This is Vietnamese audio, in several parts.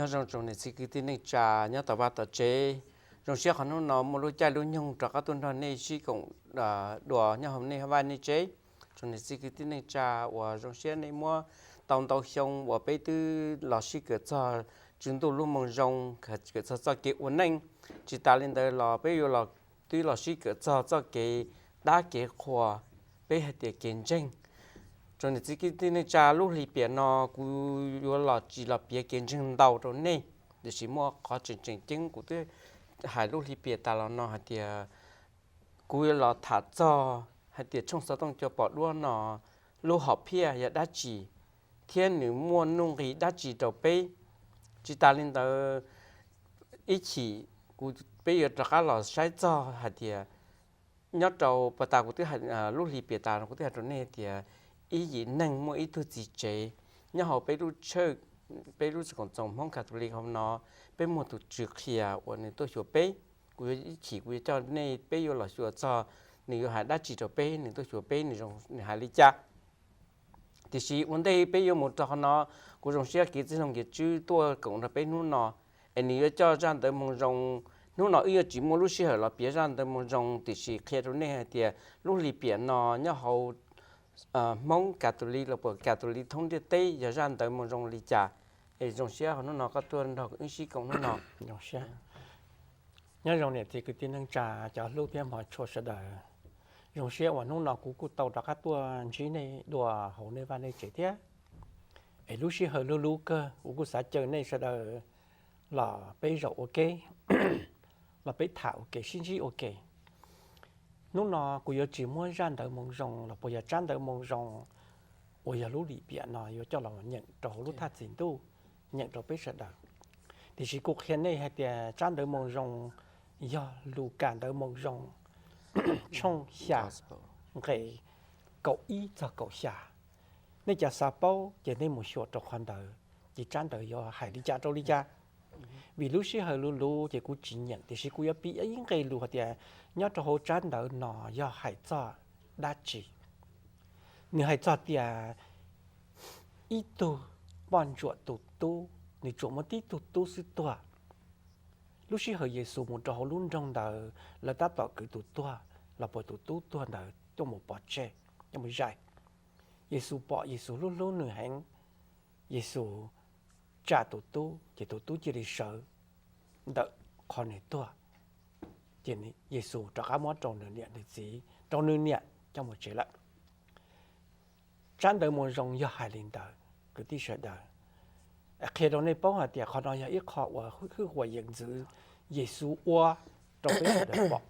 nhớ rằng trong này cái tin này trà nhớ tàu ba tàu chế trong xe họ nó một lối chạy luôn nhung cho các tuần hoàn này chỉ cũng đùa nhớ hôm nay hai này chế trong này cái tin này trà và trong xe này mua tàu xong và bây từ lò xí cửa cho chúng tôi luôn mong rằng cửa cho cái ổn định chỉ ta lên đây là bây giờ là từ lò xí cửa cho cái đá cái khoa bây giờ để kiến tranh cho nên cái tin này trả lúc thì biển nó cũng là chỉ là biển kiến tranh đầu rồi này để chỉ mua có chính của tôi hai lúc thì biển ta là nó hay thì cũng là thả cho hay thì trong số đông cho bỏ luôn nó lúc học phía ya đã chỉ thiên nữ mua nông thì đã chỉ đầu bê chỉ ta lên đó ít chỉ cũng bây giờ tất cả là sai cho hay thì nhớ đầu bắt đầu của tôi hay lúc thì biển ta của tôi rồi này thì ý gì năng mỗi ý thứ gì chế nhớ họ bây lúc còn trong Hmong Catholic hôm nó bây một tổ chức kia và nên tôi chùa bây của chỉ của cho nên bây giờ là chùa cho nếu họ đã chỉ cho bây nên tôi chùa bây nên trong hai lý cha thì chỉ vấn đề bây giờ một cho nó của trong xe kia chỉ trong cái chữ tôi cũng là bây nó nếu cho ra tới một trong nó ý chỉ một lúc xưa là biết ra tới một trong thì chỉ khi đó này thì lúc li biển nó nhớ họ Hmong Catholic là bộ Catholic thông điệp tây giờ ra tới một trong lý cha để trong xe họ nó có tuần đó ứng sĩ cũng nó trong xe nhớ trong này thì cái tin năng trà cho lúc tiêm họ cho sẽ đời trong xe và nó cũng tàu đặc các tuần chỉ này đùa hậu này và này chỉ thế ấy lúc xưa hơi lu cơ cũng sẽ chờ này sẽ đời là bây giờ ok là bây thảo ok xin chỉ ok lúc nó cũng chỉ muốn ra đời mong rong là bây giờ ra đời mong rong bây giờ lúc đi biển nó cho là nhận trò lúc thắt dính tu nhận trò bây giờ đời thì chỉ cuộc hiện nay hay là ra đời mong rong do lúc cản đời mong rong trong xa cái cậu ý cho cậu xa nên giờ sao bao giờ nên một số trò khoan đời chỉ ra đời do hải đi cha đâu đi cha vì lúc xưa hơi lu thì cũng chỉ nhận thì cũng bị những cái lu thì nhớ cho họ chán đỡ nó do hải cho đa chỉ nếu hải cho thì ít tu ban chuột tu nếu chuột một tí tu sư tua lúc xưa hơi Giêsu một trò luôn trong đời là ta bảo cái tua là bởi tu đời trong một bọt tre trong một dài Giêsu luôn nửa hành Giêsu trả tu chỉ để sợ đợi con này tua chỉ này Giêsu cho các món trong nửa niệm được gì trong nửa niệm trong một chế lại chán đời một dòng do hai linh đời cái tí sợ đời khi đó này bao hạt tiệt họ nói ít họ và cứ hòa nhận giữ Giêsu qua trong cái đời bỏ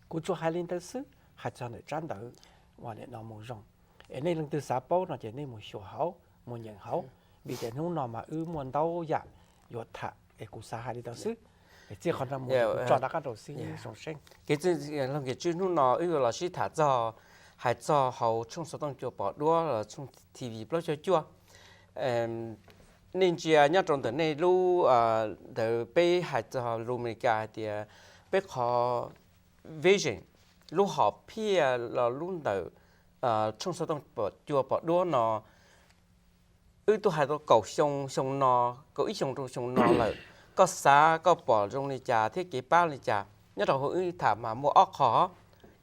cũng cho hai linh đời xứ hai cho này chán đời và để nó một dòng ở đây lần từ xã bao nó chỉ nên một số hậu một nhận hậu vì thế nó mà muốn đâu dạ rồi thả để cụ sa hai đi đâu xứ để chỉ còn là một cho đã các đồ xứ sống sinh cái là cái chuyện nó là chỉ thả cho hay cho hậu trong số đông cho bỏ đua là trong TV blog cho chua nên chỉ nhớ trong tuần này lu từ bây hay cho lu mình cả thì bây họ vision lu họ pia là luôn từ trong số đông bỏ chua bỏ đua nó tôi hay tôi cầu sông nó cầu ít sông nó là có xa có bỏ trong này trà thiết kế bao này trà nhất là hội thảm mà mua ốc khó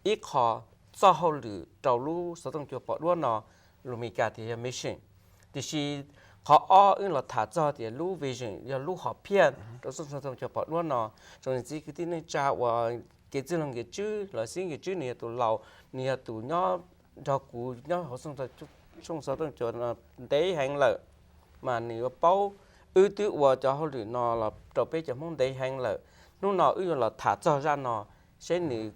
ít khó do hậu lử đầu lú số đông cho bỏ đua nó rồi mình cả thì mission thì khi họ là thả cho thì lú vision là lú họ phiền đầu số đông cho bỏ đua nó rồi chỉ cái tin này trà và cái chữ là cái chữ là xin cái chữ này tụ lầu này tụ nhỏ cho cụ nhỏ họ xong số đông cho nó để hàng lợi mà nếu bao tư và cho họ lử nó là trò bây giờ không để hàng lợi lúc nào là thả cho ra nó sẽ nếu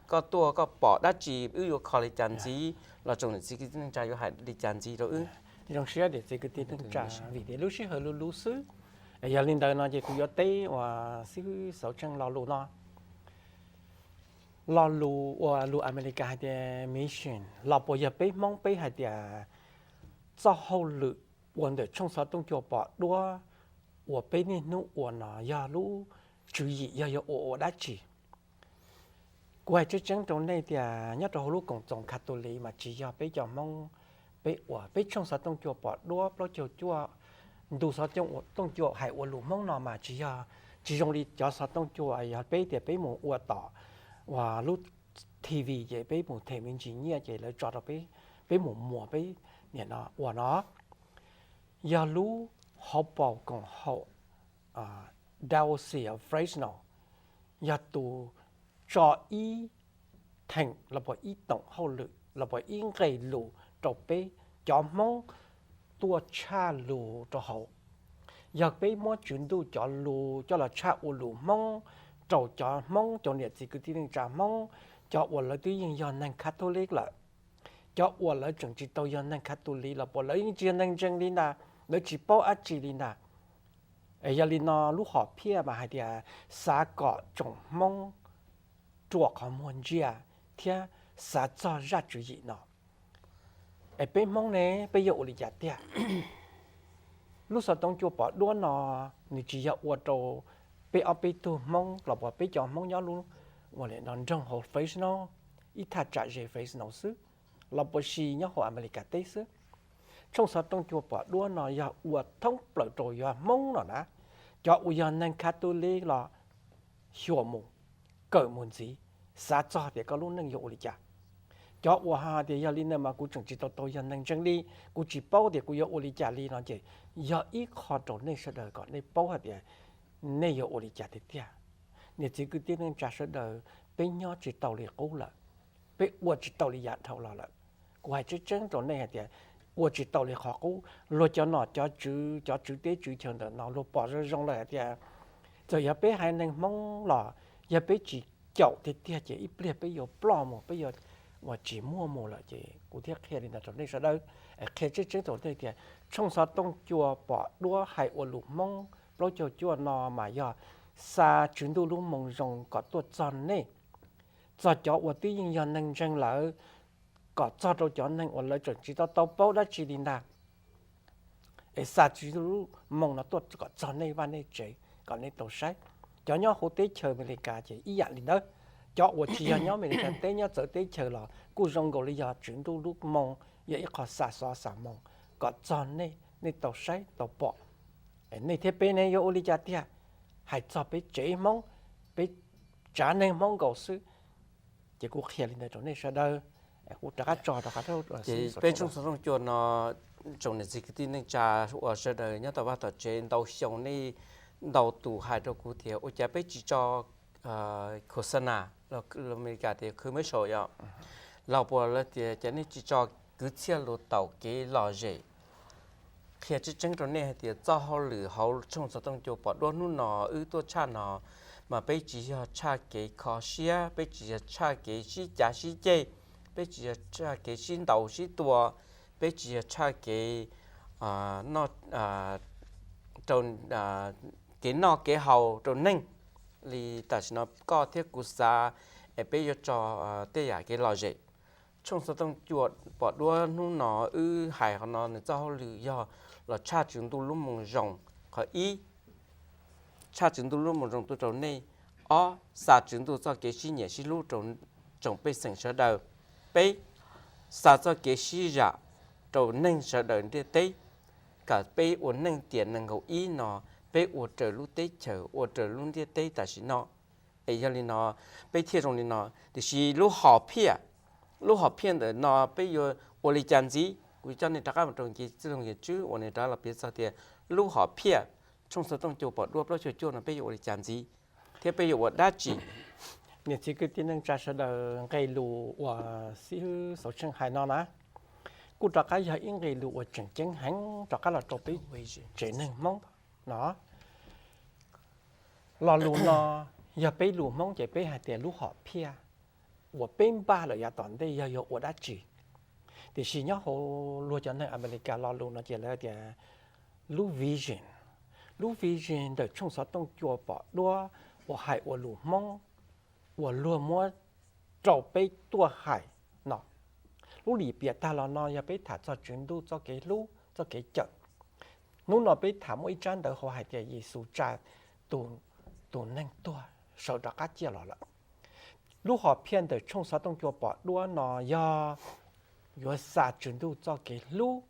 có tua có bỏ đá chỉ khó để chán gì là trong này cái tin trái có hại để chán gì rồi trong xe để cái tin trả vì thế lúc xưa hơi lu xứ giờ lên đời nó chỉ cũng có tây và xứ sáu chân lo lu và lu America thì mission lo bây giờ bây mong bây hay thì cho hậu lử vấn đề trong sáu đông cho bỏ đua và bây nên nó và nó giờ lu chú ý giờ đã chỉ quay cho chân trong này thì nhớ cho lúc cộng đồng Catholic mà chỉ giờ bây giờ mong bây trong sáu đông cho bỏ đua bao nhiêu chua đủ sao trong chỗ hay ở lũ mong nó mà chỉ dùng đi cho sao trong chỗ ấy bây giờ bây một ở tỏ và lúc TV vậy bây một thể mình chỉ nhớ vậy là cho nó bây một mùa bây nhà nó ở nó giờ lũ họ bảo còn họ Diocese of Fresno giờ tụ cho ý thành là bởi ý tổng hậu lực là bởi ý gây lũ cho bây cho mong tua cha lù cho hậu giờ bây mỗi chuyện tu cho lù cho là cha u lù mong cho mong cho nhiệt gì cứ tin trả mong cho u là tuy nhiên do năng Catholic là cho u là chẳng chỉ tao do năng Catholic là bỏ lấy những chuyện năng chân đi na lấy chỉ bảo ác chỉ đi na ấy giờ đi nó lúc họ phía mà hay thì xã cọ trồng mong chuột họ muốn gì thì xã cho ra chuyện gì nó ấy bên mong này bây giờ đi chặt tiệt lúc sau tông chùa bỏ đuôi nó ni chỉ ở ô tô bây ở bên tu mong là bỏ bên chọn mong nhớ luôn và lại nó trong hồ Fresno ít thà trả về Fresno xứ là bỏ xì nhớ hồ America tây xứ trong sau tông chùa bỏ đuôi nó giờ ô thông lợi rồi giờ mong nó nè cho ô giờ nên Catholic là hiểu mù cởi mù gì xã cho thì có luôn nên hiểu đi chả cho ô ha thì giờ linh mà cũng chẳng chỉ tôi giờ nên chân đi cũng chỉ bao thì cũng hiểu đi chả li nó chỉ giờ ít khó trộn nên sẽ đời còn nên bao thì nên hiểu đi chả thì tiếc nên chỉ cứ tiếng nên chả sẽ đời bên nhau chỉ tàu liền cũ là bên ô chỉ tàu liền thâu là quay chỉ chân trộn này thì ô chỉ tàu liền khó cũ rồi cho nó cho chữ tế chữ trường đó nó rồi bỏ ra rong lại thì rồi giờ bên hai nên mong là giờ bên chỉ chậu thì tiếc chỉ ít liền bây giờ plo một bây giờ và chỉ mua một là chỉ cụ thể khi đi là trong đây sẽ đâu khi chỉ trong đây thì trong sao tông chùa bỏ đua hay ở lục mông lối chùa nó mà giờ xa chuyến du lúc mông rồng có tuột tròn này cho ở tí nhưng giờ năng chân là có cho năng ở lại chuẩn chỉ tao bao đã chỉ đi nào xa chuyến du lúc mông nó tuột có tròn này và này chỉ còn này tàu sách cho nhau hồ tế chờ mình cả chỉ ý dạng đi đó cho ở chỉ nhau mình cái tế nhau trở tế chờ là cú rong gọi là giờ chuyển du lúc mong giờ ít khó xả mong có tròn này này tàu say tàu bọ này thế bên này yo oli chặt tiệt hay cho bên chế mong bên trả này mong cầu sư chỉ cú kia lên chỗ này sao đâu cú trả trò đó đâu chỉ bên trong số chỗ nó trong này chỉ cái tin nên trả ở sao đâu nhớ tao bắt tao trên đầu xong này đầu tủ hai đầu cú thì ở chả bên chỉ cho khổ sơn là mình cả thì cứ mới sổ vậy lão bò là thì cho nên chỉ cho cứ chia lô tàu cái lò rễ khi chỉ chân trong này thì cho họ lử họ trong số trong chỗ bỏ đốt nút nọ tôi cha nọ mà bây giờ cha cái khó xia bây giờ cha cái xí giá xí chê bây giờ cha cái xin đầu xí tua bây giờ cha cái nó tròn cái nọ cái hậu tròn ninh thì tại sao nó có thiết cụ sa bây giờ cho tê giả cái lò rễ trong số trong chuột bỏ đua nút nó hải họ nó cho họ lử do là cha trường tu lúc mong rồng có ý cha trường tu lúc mong rồng tu trồng này sa trường tu cho cái gì nhẹ xí lúc trồng bê sừng sờ đầu bê sa cho cái gì ra trồng nâng sờ đầu đi tây cả bê uốn nâng tiền nâng ngầu ý nó bê uốn trở lúc tây chờ uốn trở lúc đi tây tại sao nó ấy giờ li nó bê thiệt trong li nó thì xí lúc họ phiền để nó bê giờ uốn li chăn gì cúi cho nên tất cả mọi người chỉ dùng cái chữ ở này đó là biết sao thì lúc họ phía trong số trong chỗ bỏ đua đó chỗ nó bây giờ là làm gì thế bây giờ đã chỉ nhà chỉ cái tin năng trả sẽ là cái lù và xíu số chân hai nó nè cú trả cái giờ những cái lù và chân hắn trả cái là cho biết chỉ nên mong nó lò lù nó giờ bây lù mong chỉ bây hai tiền lúc họ phía và bên ba là giờ toàn đây giờ ở đã chỉ thì chỉ nhớ hồ luôn cho nên America lo luôn nó chỉ là cái lũ vision để trong số trong chùa bỏ đua và hải và lũ mong và luôn mua trâu bê tua hải nó lũ lì biệt ta là nó ya bê thả cho chuyến đu cho cái lũ cho cái chợ nó bê thả mỗi trang để họ hải thì Giêsu trả tụ năng tua sau đó các chia là lũ họ phiền để trong số trong chùa bỏ đua nó ya 有啥程度做给路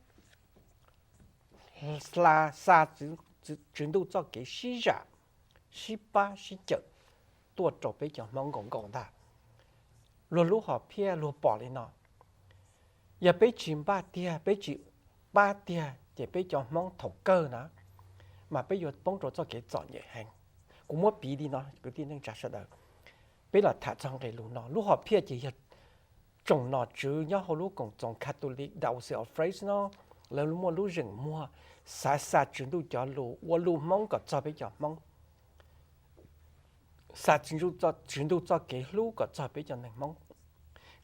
là xa chuyển đầu cho cái xí giả xí ba xí chợ tua trộn bây giờ mong gồng ta luôn lúc họ phe luôn bỏ lên nó giờ bây chìm ba tia bây chỉ ba tia chỉ bây giờ mong thầu cơ nữa mà bây giờ bóng trộn cho cái chọn nhẹ hành cũng muốn bị đi nó cái tin năng trả sợ đời bây là thả trong cái luôn nó lúc họ phe chỉ trồng nó chứ nhớ họ lúc còn trồng Catholic Diocese of Fresno là lúc mua lúc rừng mua xa chuyển đầu cho lù và lù mong có cho bây giờ mong xa chuyển đầu cho cái lù có cho bây giờ này mong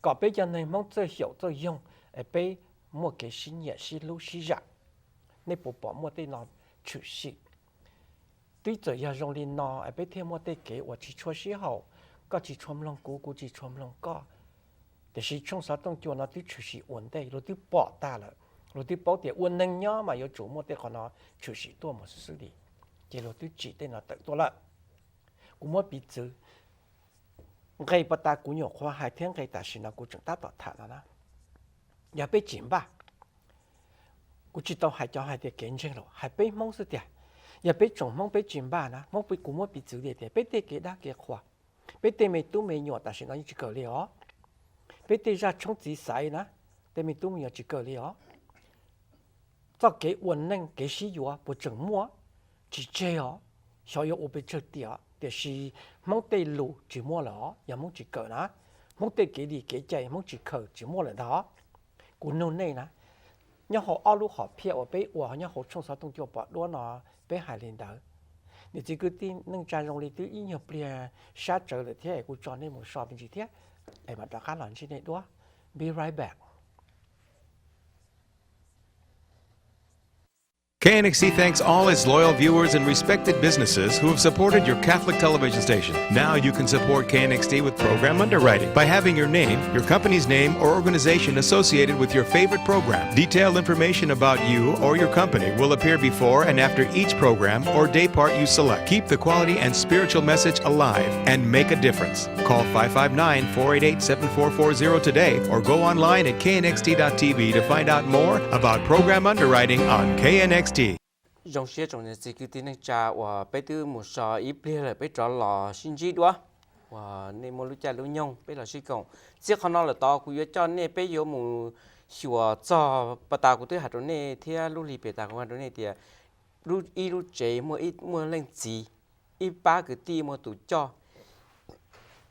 có bây giờ này mong chơi hiểu chơi dùng ở bây mua cái xí nhẹ xí lù xí giả nên bộ bỏ mua tên nó chủ sĩ tuy giờ giờ dùng lên nó ở bây thêm mua tên cái và chỉ cho xí hậu có chỉ chôm lòng cú chỉ chôm lòng cóแต่是从啥东叫那对出息稳定，那对保大了，那对保点稳能呀嘛，有琢磨的可能出息多么是的，这那对指的那得多了，我们比这，该不大古鸟花海天该大是那古正大到谈了呢，也被禁吧，我知道还叫还得见证了，还被蒙是的，也被中蒙被禁吧呢，蒙被古么比这的，被得给大给花，被得没都没鸟，但是那一直够了。bây giờ ra trong chỉ sai nè, để mình tu mình chỉ cơ li ó, cho cái ổn định cái sử dụng bộ trứng mua, chỉ chơi ó, sau đó ở bên chơi tiệt, để是mong tây lù chỉ mua lỏ, ya mong chỉ cờ nè, mong tây cái gì cái chơi mong chỉ cờ chỉ mua là đó, cũng nôn này nè, nhớ họ ao lúc họ phía ở bên, và nhớ họ trong sáu tung cho bỏ đua nó bên hải liên đảo, nếu chỉ cứ tin nâng trà rong li từ ý nhập bia sát trở lại thế, cũng cho nên một số bên gì thế. Em đã khá là trên này đó. Be right back. KNXT thanks all its loyal viewers and respected businesses who have supported your Catholic television station. Now you can support KNXT with program underwriting by having your name, your company's name, or organization associated with your favorite program. Detailed information about you or your company will appear before and after each program or day part you select. Keep the quality and spiritual message alive and make a difference. Call 559-488-7440 today or go online at knxt.tv to find out more about program underwriting on KNXT. Trong xe trong nhà chỉ cứ tin anh cha và bây từ một số ít bia là bây giờ là sinh chi đó và nên một lúc cha lúc nhung bây giờ suy cộng chỉ khả năng là to của cho nên bây giờ một sửa cho bắt đầu của tôi hạt đó này thì lúc lì bắt đầu của hạt đó này thì lúc chế mua lên gì ít ba cái ti mua tủ cho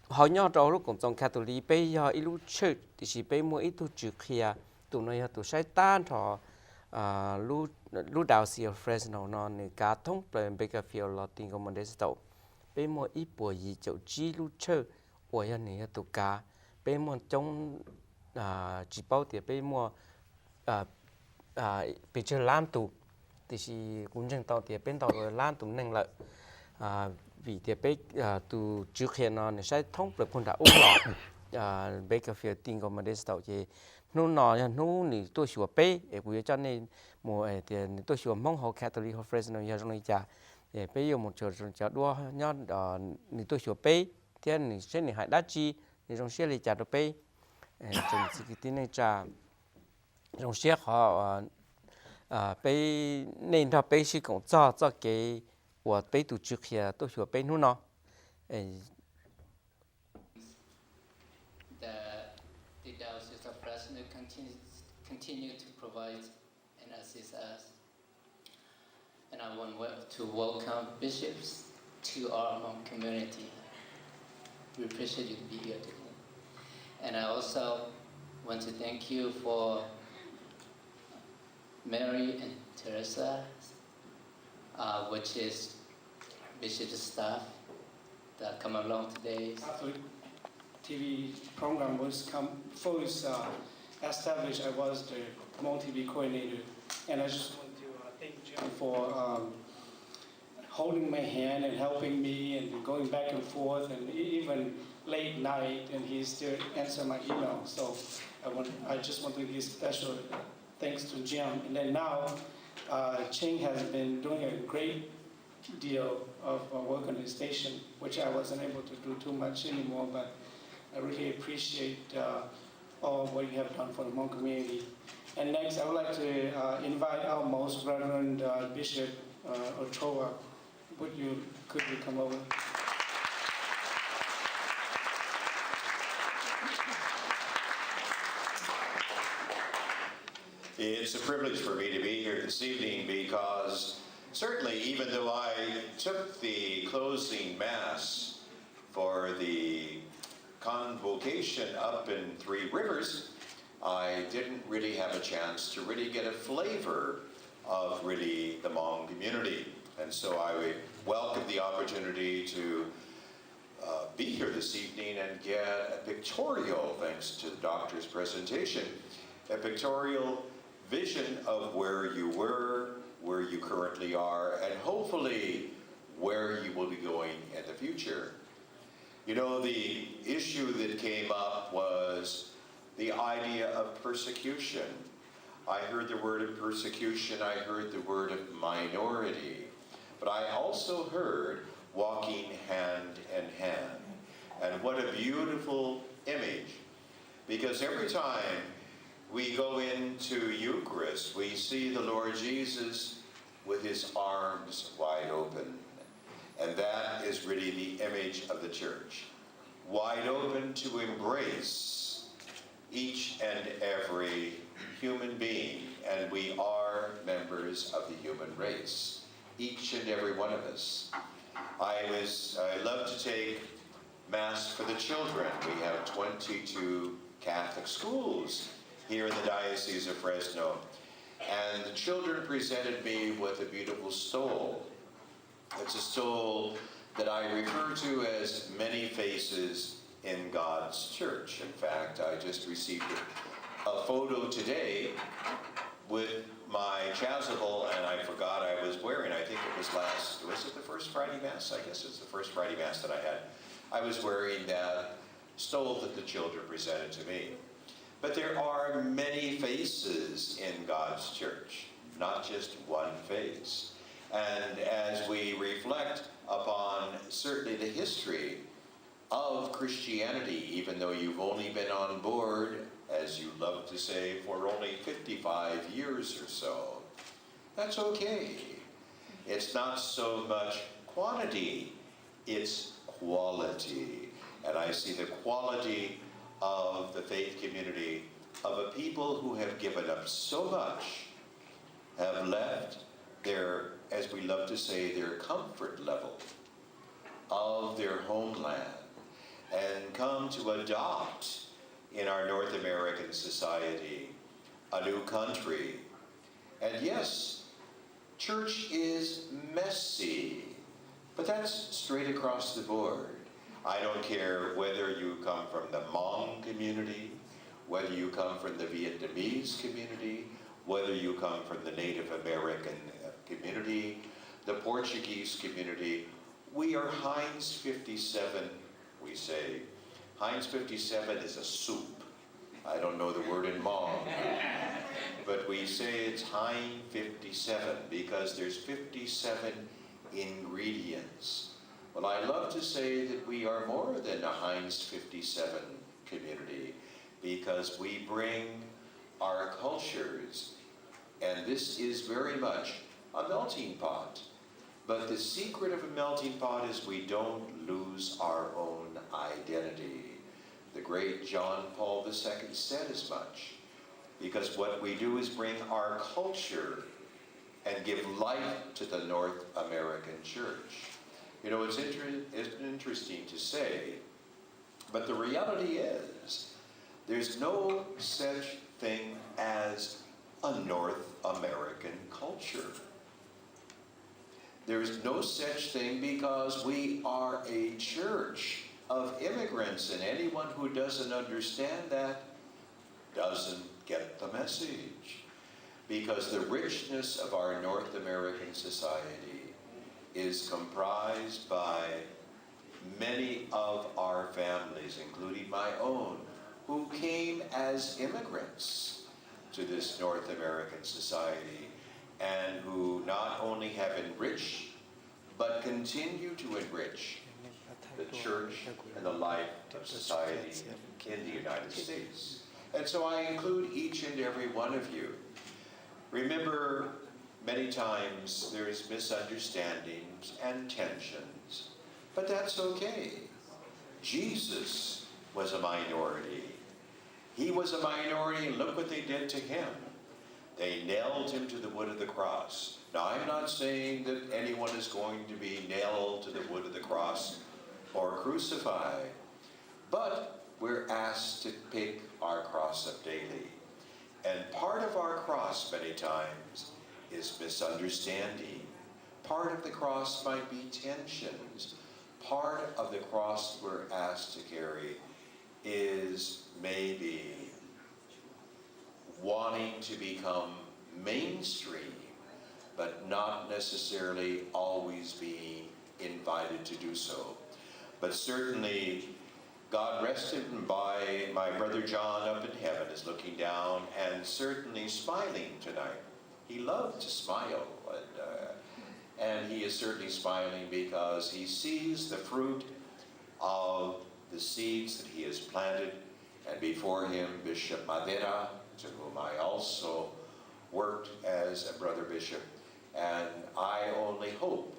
họ nhau đó lúc còn trong Catholic bây giờ lúc chơi thì chỉ bây mua ít tủ chữ kia tủ này tủ sai tan thọ lu Diocese of Fresno nó người cá thông bền bây giờ phiêu là tiền của mình để tàu bây mua ít bùa gì chỗ chi lu chơi của nhà này tụ cá bây mua trong chỉ bao tiền bây mua bây giờ làm tụ thì chỉ cũng chẳng tàu tiền bên tàu rồi làm tụ năng lợi vì tiền bây tụ trước khi nó sẽ thông bền con đã úp lọ bây giờ phiêu tiền của mình để tàu thì nó nói nó nỉ tôi sửa bé, bây cho nên một tiền tôi sửa Hmong Catholic of Fresno giờ trong này cha, bây giờ một chỗ đua nhớ nỉ tôi sửa bé, thì nỉ sẽ nỉ hại đắt chi, nỉ trong xe này cha được bé, trong cái tin này cha, trong xe họ bé nên thà bé chỉ cũng cho cái của bé tổ chức kia tôi sửa bé nó The Diocese of Fresno continue to provide and assist us. And I want to welcome bishops to our Hmong community. We appreciate you to be here today. And I also want to thank you for Mary and Teresa, which is bishop's staff that come along today. TV program was first established. I was the Hmong TV coordinator, and I just want to thank Jim for holding my hand and helping me and going back and forth, and even late night, and he still answer my email. So I just want to give special thanks to Jim. And then now, Cheng has been doing a great deal of work on the station, which I wasn't able to do too much anymore, but I really appreciate all what you have done for the Hmong community. And next, I would like to invite our most Reverend Bishop Ochoa. Could you come over? It's a privilege for me to be here this evening because certainly even though I took the closing Mass for the convocation up in Three Rivers, I didn't really have a chance to really get a flavor of really the Hmong community. And so I welcome the opportunity to be here this evening and get a pictorial, thanks to the doctor's presentation, a pictorial vision of where you were, where you currently are, and hopefully where you will be going in the future. You know, the issue that came up was the idea of persecution. I heard the word of persecution, I heard the word of minority, but I also heard walking hand in hand. And what a beautiful image, because every time we go into Eucharist, we see the Lord Jesus with his arms wide open. And that is really the image of the church. Wide open to embrace each and every human being. And we are members of the human race. Each and every one of us. I love to take Mass for the children. We have 22 Catholic schools here in the Diocese of Fresno. And the children presented me with a beautiful stole. It's a stole that I refer to as many faces in God's church. In fact, I just received a photo today with my chasuble, and I forgot I was wearing, I think it was it the first Friday Mass? I guess it's the first Friday Mass that I had. I was wearing that stole that the children presented to me. But there are many faces in God's church, not just one face. And as we reflect upon certainly the history of Christianity, even though you've only been on board, as you love to say, for only 55 years or so, that's okay. It's not so much quantity, it's quality. And I see the quality of the faith community of a people who have given up so much, have left their, as we love to say, their comfort level of their homeland and come to adopt in our North American society a new country. And yes, church is messy, but that's straight across the board. I don't care whether you come from the Hmong community, whether you come from the Vietnamese community, whether you come from the Native American community, the Portuguese community. We are Heinz 57, we say. Heinz 57 is a soup. I don't know the word in Hmong, but we say it's Heinz 57 because there's 57 ingredients. Well, I love to say that we are more than a Heinz 57 community because we bring our cultures, and this is very much a melting pot. But the secret of a melting pot is we don't lose our own identity. The great John Paul II said as much, because what we do is bring our culture and give life to the North American church. You know, it's interesting to say, but the reality is there's no such thing as a North American culture. There's no such thing because we are a church of immigrants, and anyone who doesn't understand that doesn't get the message. Because the richness of our North American society is comprised by many of our families, including my own, who came as immigrants to this North American society and who not only have enriched, but continue to enrich the church and the life of society in the United States. And so I include each and every one of you. Remember, many times there's misunderstandings and tensions, but that's okay. Jesus was a minority. He was a minority, and look what they did to him. They nailed him to the wood of the cross. Now, I'm not saying that anyone is going to be nailed to the wood of the cross or crucified, but we're asked to pick our cross up daily. And part of our cross, many times, is misunderstanding. Part of the cross might be tensions. Part of the cross we're asked to carry is maybe wanting to become mainstream, but not necessarily always being invited to do so. But certainly, God rested by my brother John up in heaven is looking down and certainly smiling tonight. He loved to smile, and he is certainly smiling because he sees the fruit of the seeds that he has planted, and before him Bishop Madera, to whom I also worked as a brother bishop, and I only hope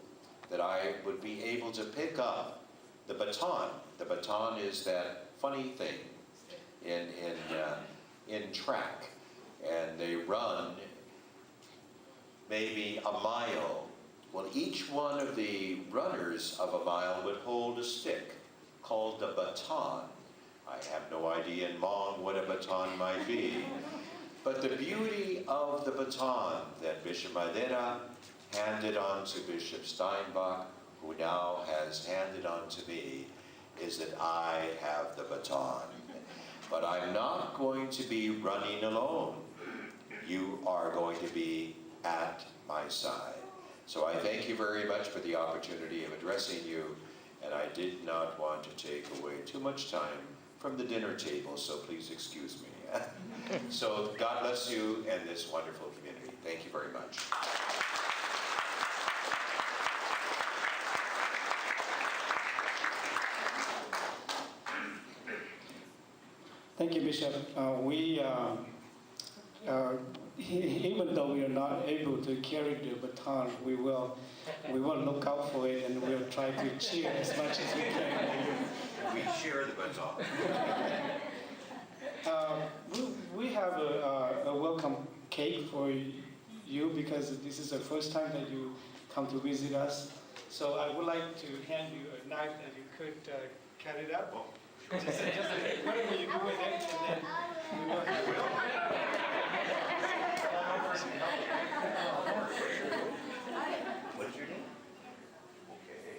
that I would be able to pick up the baton. The baton is that funny thing in track, and they run maybe a mile. Well, each one of the runners of a mile would hold a stick called the baton. I have no idea in Hmong what a baton might be. But the beauty of the baton that Bishop Madera handed on to Bishop Steinbach, who now has handed on to me, is that I have the baton. But I'm not going to be running alone. You are going to be at my side. So I thank you very much for the opportunity of addressing you, and I did not want to take away too much time from the dinner table, so please excuse me. So God bless you and this wonderful community. Thank you very much. Thank you, Bishop. Even though we are not able to carry the baton, we will look out for it, and we'll try to cheer as much as we can. We share the baton. We have a welcome cake for you because this is the first time that you come to visit us. So I would like to hand you a knife that you could cut it up. Just whatever you do with it, and then we will have What is your name? Okay,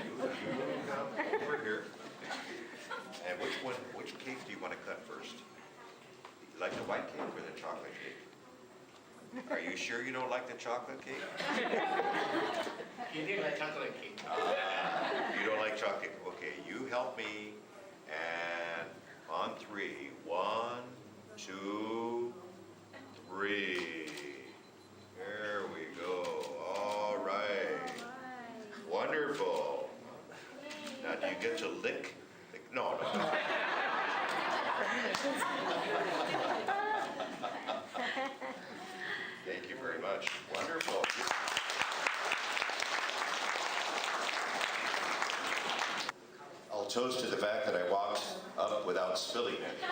you come over here. And which cake do you want to cut first? You like the white cake or the chocolate cake? Are you sure you don't like the chocolate cake? He didn't like chocolate cake. You don't like chocolate? Okay, you help me. And on 3. 1, 2, 3. There we go. All right. Wonderful. Now, do you get to lick? No. Thank you very much. Wonderful. I'll toast to the fact that I walked up without spilling anything.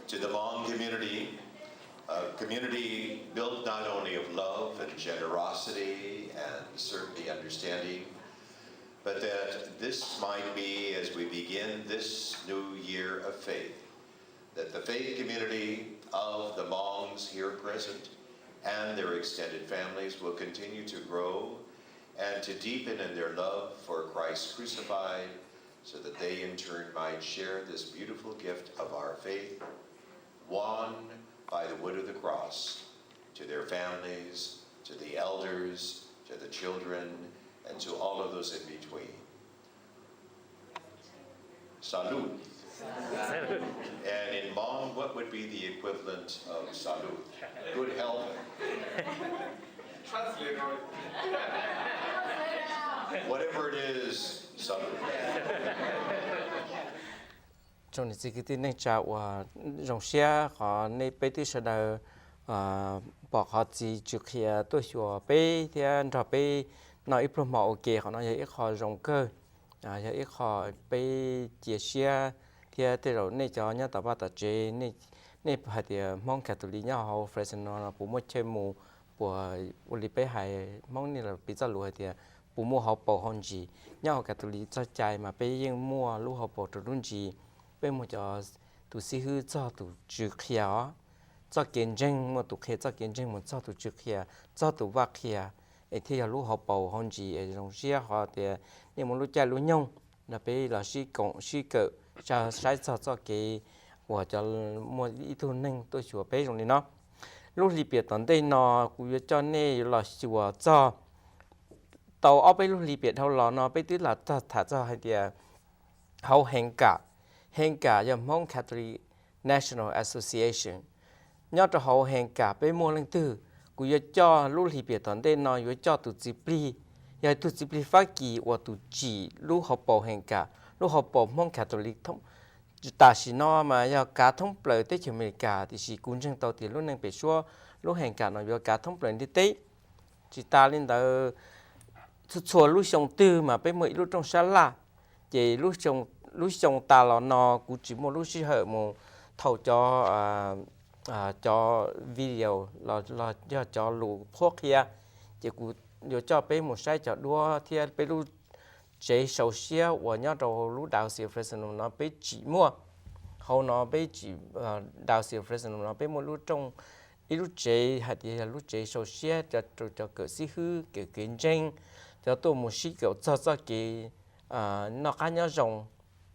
To the Hmong community, a community built not only of love and generosity and certainly understanding, but that this might be, as we begin this new year of faith, that the faith community of the Hmongs here present and their extended families will continue to grow and to deepen in their love for Christ crucified, so that they in turn might share this beautiful gift of our faith, won by the wood of the cross, to their families, to the elders, to the children, and to all of those in between. Salud. And in Hmong, what would be the equivalent of salud? Good health. Whatever it is, salud. trong này chỉ cái tin này cha và dòng xe họ này bây giờ là bỏ họ chỉ trước khi tôi sửa bây thì anh cho bây nói ít promo ok họ nói ít họ rộng cơ ít họ bây chia sẻ thì từ đầu này cho nhá tập ba tập chế này phải thì Hmong Catholic nhau họ Fresno là bố một chơi mù của Uli bây hay Hmong này là bây giờ lùi thì bố mua họ bảo hòn gì nhau Catholic cho chạy mà bây giờ mua lúc họ bảo từ luôn gì bây một cho tụ sĩ hư cho tụ trước kia cho kiến tranh một tụ kia cho kiến tranh một cho tụ trước kia cho tụ vác kia thì là lúc họ bảo hòn gì ở trong xe họ thì nếu một lúc chạy lúc nhông là bây là sĩ cộng sĩ cỡ cho sai cho cái của cho một ít thôi nên tôi sửa bây trong này nó lúc li biệt tận đây nó cũng cho nên là sửa cho tàu ở bên lúc li biệt thâu nó bây tức là thả cho hay thì hậu hiện cả do Hmong Catholic National Association nhớ cho hậu hiện cả bên mua lần tư cũng cho lúc li biệt tận đây nó cho tụi chỉ giờ tụi chỉ phát kỳ và tụi chỉ lúc học bảo hiện cả lúc học bảo Hmong Catholic thông ta chỉ nó mà giờ cả thông blợi tới chiều mình cả thì chỉ cuốn chân tàu thì lúc này bị xóa lúc hiện cả nó giờ cả thông blợi đi tới chỉ ta lên đó xóa lúc sống tư mà bên mỗi lúc trong xa la chỉ lúc sống ta là nó cũng chỉ một lúc chỉ hở một thầu cho video là cho lũ thuốc kia chỉ cũng giờ cho bên một sai cho đua thì bên lúc chế sầu xia và nhớ đầu lúc Diocese of Fresno nó bị chỉ mua hậu nó bị chỉ Diocese of Fresno nó bị một lúc trong ít lúc chế hay là lúc chế sầu xia cho cỡ sĩ hư cỡ kiến tranh cho tôi một sĩ cỡ cho cái nó cá nhớ rồng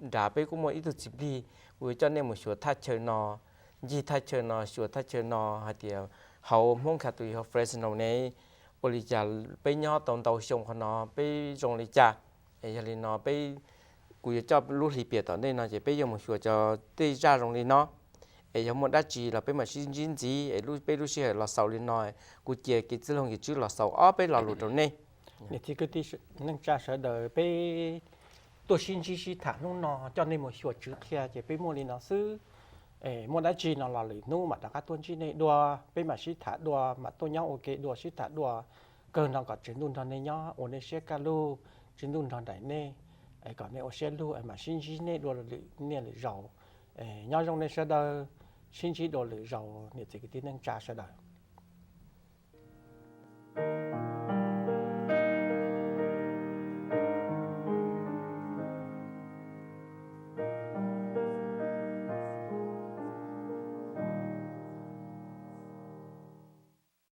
đã bị cũng một ít chút đi vì cho nên một số thay chơi nó gì thay chơi nó số thay chơi nó hay thì hậu Hmong Catholic of Fresno này ôi giờ bị nhớ tàu tàu sông của nó bị rồng lịch cha giờ thì nó bị cùi cho lúc thì biệt ở đây nó chỉ bây giờ một số cho tây ra rồng lên nó giờ một đá chỉ là bây mà xin gì lúc bây lúc xưa là sầu lên nó cùi kia cái chữ long cái chữ là sầu ở bây là lụt trong này thì cái tí nâng cha sẽ đợi bây tôi xin chỉ thả nó nó cho nên một số chữ kia chỉ bây mua lên nó xứ một đá chỉ nó là lì nu mà các tuần chỉ này đua bây mà chỉ thả đua mà tôi nhau ok đua chỉ thả đua cơn nó có chuyện đun thằng này nhá ổn định sẽ cả lu chính đun thằng đại nè còn này ở xe lu mà xin chỉ nè đồ nè là giàu nhau trong này sẽ đợi xin chỉ đồ là giàu nè thì cái tiếng năng trà sẽ đợi